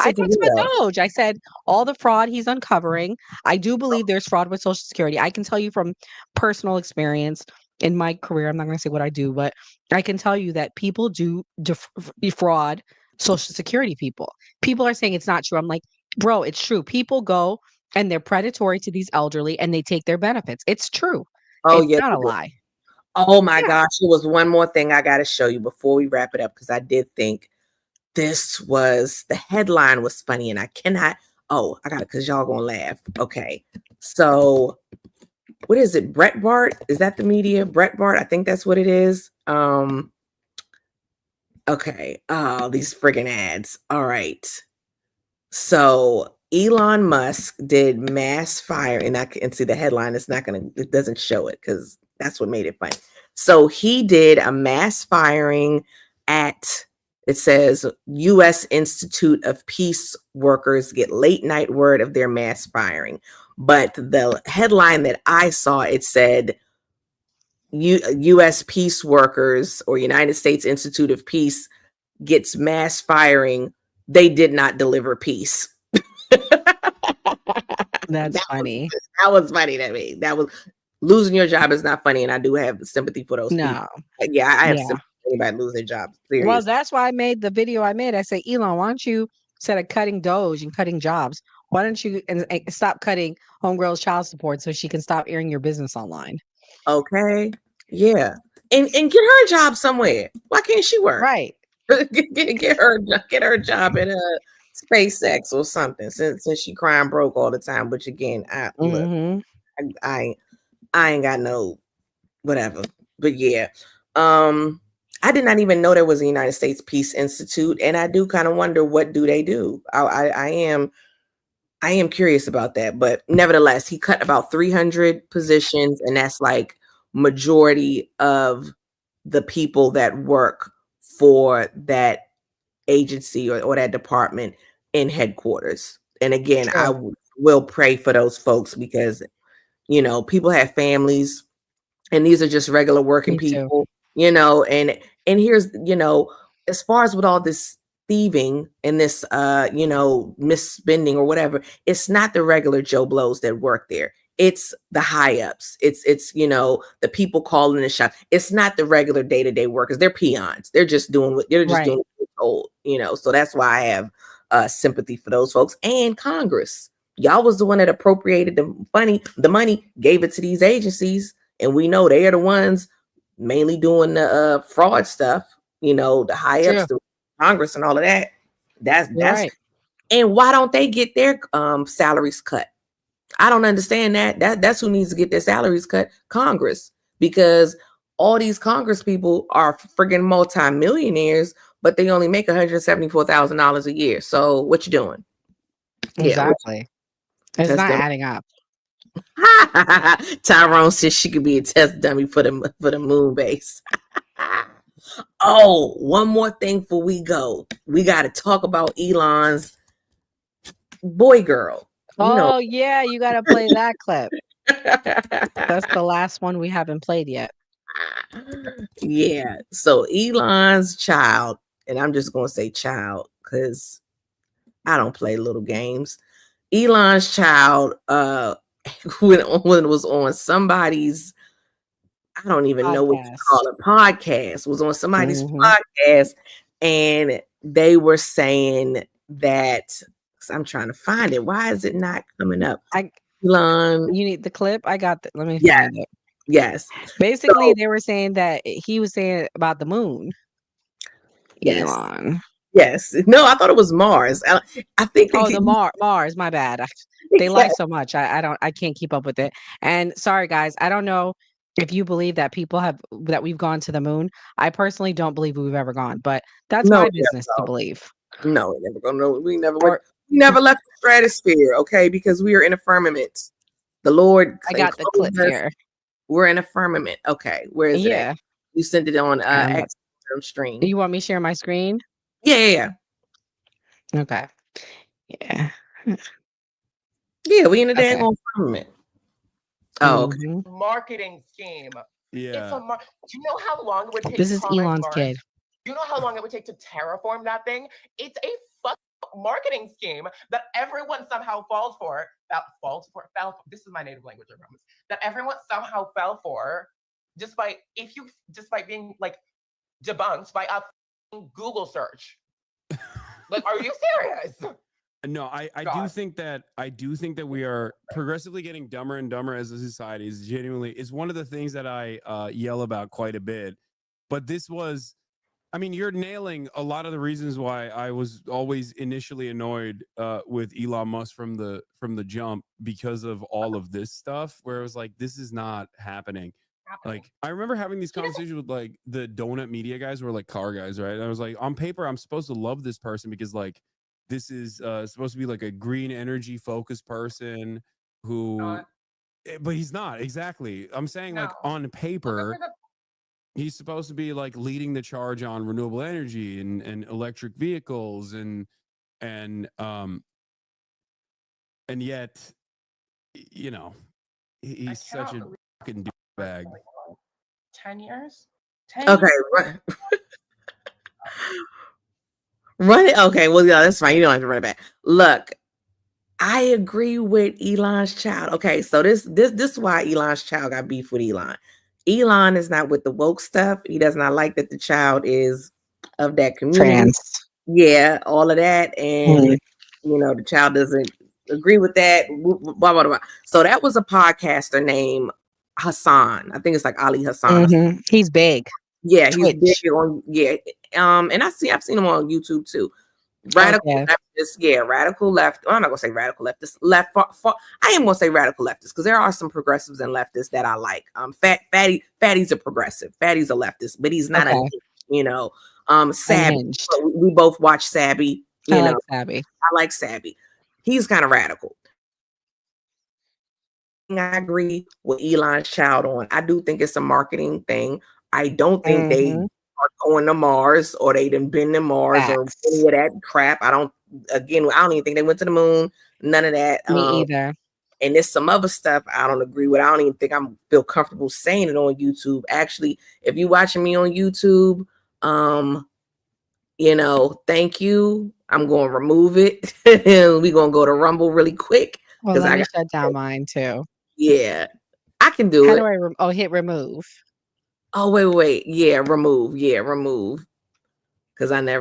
I talked about Doge. I said all the fraud he's uncovering. I do believe there's fraud with Social Security. I can tell you from personal experience in my career. I'm not going to say what I do, but I can tell you that people do defraud Social Security people. People are saying it's not true. I'm like, bro, it's true. People go and they're predatory to these elderly and they take their benefits. It's true. Oh, it's not a lie. Oh my gosh. There was one more thing I got to show you before we wrap it up, because I did think the headline was funny and I cannot. Oh, I got it because y'all gonna laugh. Okay. So what is it? Breitbart? Is that the media? Breitbart? I think that's what it is. Okay. Oh, these friggin' ads. All right. So Elon Musk did mass fire, and I can see the headline. It doesn't show it because that's what made it funny. So he did a mass firing at, it says, U.S. Institute of Peace workers get late night word of their mass firing. But the headline that I saw, it said U.S. peace workers or United States Institute of Peace gets mass firing. They did not deliver peace. That's funny. That was funny to me. That was, losing your job is not funny, and I do have sympathy for those people. Yeah, I have sympathy for anybody lose their job. Seriously. Well, that's why I made the video I made. I say, Elon, why don't you, instead of cutting Doge and cutting jobs, why don't you and stop cutting homegirl's child support so she can stop airing your business online? Okay. Yeah. And get her a job somewhere. Why can't she work? Right. get her a job at SpaceX or something, since she crying broke all the time. Which again, look, I ain't got no whatever. But yeah. I did not even know there was a United States Peace Institute, and I do kind of wonder, what do they do? I am I am curious about that, but nevertheless, he cut about 300 positions, and that's like majority of the people that work for that agency or that department in headquarters. And again, I True. will pray for those folks because, you know, people have families and these are just regular working Me too. people, you know, and here's, you know, as far as with all this thieving and this you know, misspending or whatever, it's not the regular Joe Blows that work there. It's the high ups. It's you know, the people calling the shop. It's not the regular day-to-day workers. They're peons. They're just doing what Right. they're told, you know. So that's why I have sympathy for those folks. And Congress. Y'all was the one that appropriated the money, gave it to these agencies, and we know they are the ones mainly doing the fraud stuff, you know, the high ups, True. the Congress and all of that. You're That's right. and why don't they get their salaries cut? I don't understand that. That's who needs to get their salaries cut, Congress, because all these Congress people are friggin' multi-millionaires, but they only make $174,000 a year. So what you doing? Exactly. It's Test not them. adding up. Tyrone says she could be a test dummy for the moon base. Oh, one more thing before we go. We got to talk about Elon's boy girl. You know. Oh yeah, you gotta play that clip. That's the last one we haven't played yet. Yeah. So Elon's child, and I'm just gonna say child because I don't play little games. Elon's child, when it was on somebody's, I don't even know what you call Podcast. it, podcast, was on somebody's Mhm. podcast, and they were saying that I'm trying to find it. Why is it not coming up? Elon, You need the clip? I got let me yes, find it. yes. Basically, So they were saying that he was saying about the moon. yes, Elon. yes. No, I thought it was Mars. I think they Oh, the Mars. My bad. They lie yes. so much. I can't keep up with it. And sorry, guys. I don't know if you believe that we've gone to the moon. I personally don't believe we've ever gone, but that's No, my business to believe. no, we never gonna know. We never went. Or We never left the stratosphere, okay? Because we are in a firmament. The Lord I got the clip enclosed us. here. We're in a firmament. Okay, where is it at? Yeah. You sent it on Um, X stream. you want me to share my screen? Yeah. Okay. Yeah. Yeah, we in a Okay. daggone firmament. Oh, okay. Mhm. Marketing scheme. Yeah. Do you know how long it would take This to is colonize Elon's Mars? kid. Do you know how long it would take to terraform that thing? It's a marketing scheme that everyone somehow falls for. This is my native language, I promise. That everyone somehow fell for just by being like debunked by a Google search. Like, are you serious? No, I do think that we are progressively getting dumber and dumber as a society. Is one of the things that I yell about quite a bit. But this was, I mean, you're nailing a lot of the reasons why I was always initially annoyed with Elon Musk from the jump, because of all of this stuff where it was like, this is not happening. Like, I remember having these conversations with like the donut media guys, who were like car guys, right? And I was like, on paper, I'm supposed to love this person because like this is supposed to be like a green energy focused person who, but he's not. Exactly. I'm saying like on paper, he's supposed to be like leading the charge on renewable energy and electric vehicles and yet, you know, he's such a fucking douchebag. 10 years? Okay, right. Run it. Okay, well, yeah, that's fine. You don't have to run it back. Look, I agree with Elon's child. Okay, so this is why Elon's child got beef with Elon. Elon is not with the woke stuff. He does not like that the child is of that community. Trans. Yeah, all of that, and you know, the child doesn't agree with that. Blah blah blah. So that was a podcaster named Hassan. I think it's like Ali Hassan. Mhm. He's big. Yeah, he's big Twitch. on and I've seen him on YouTube too. Radical Okay. leftist, radical left. I'm not gonna say radical leftist. I am gonna say radical leftist because there are some progressives and leftists that I like. Fatty's a progressive. Fatty's a leftist, but he's not Okay. you know, Sabby. Unhinged. We both watch Sabby. I You like know, Sabby. I like Sabby. he's kind of radical. I agree with Elon's child on. I do think it's a marketing thing. I don't think they are going to Mars or they done been to Mars or any of that crap. I don't even think they went to the moon. None of that. Me either. And there's some other stuff I don't agree with. I don't even think I feel comfortable saying it on YouTube. Actually, if you're watching me on YouTube, you know, thank you. I'm going to remove it. We're going to go to Rumble really quick. Well, let me shut down mine too. Yeah, I can do it. How do I hit remove? Oh, wait. Yeah, remove. Yeah, remove. Because I never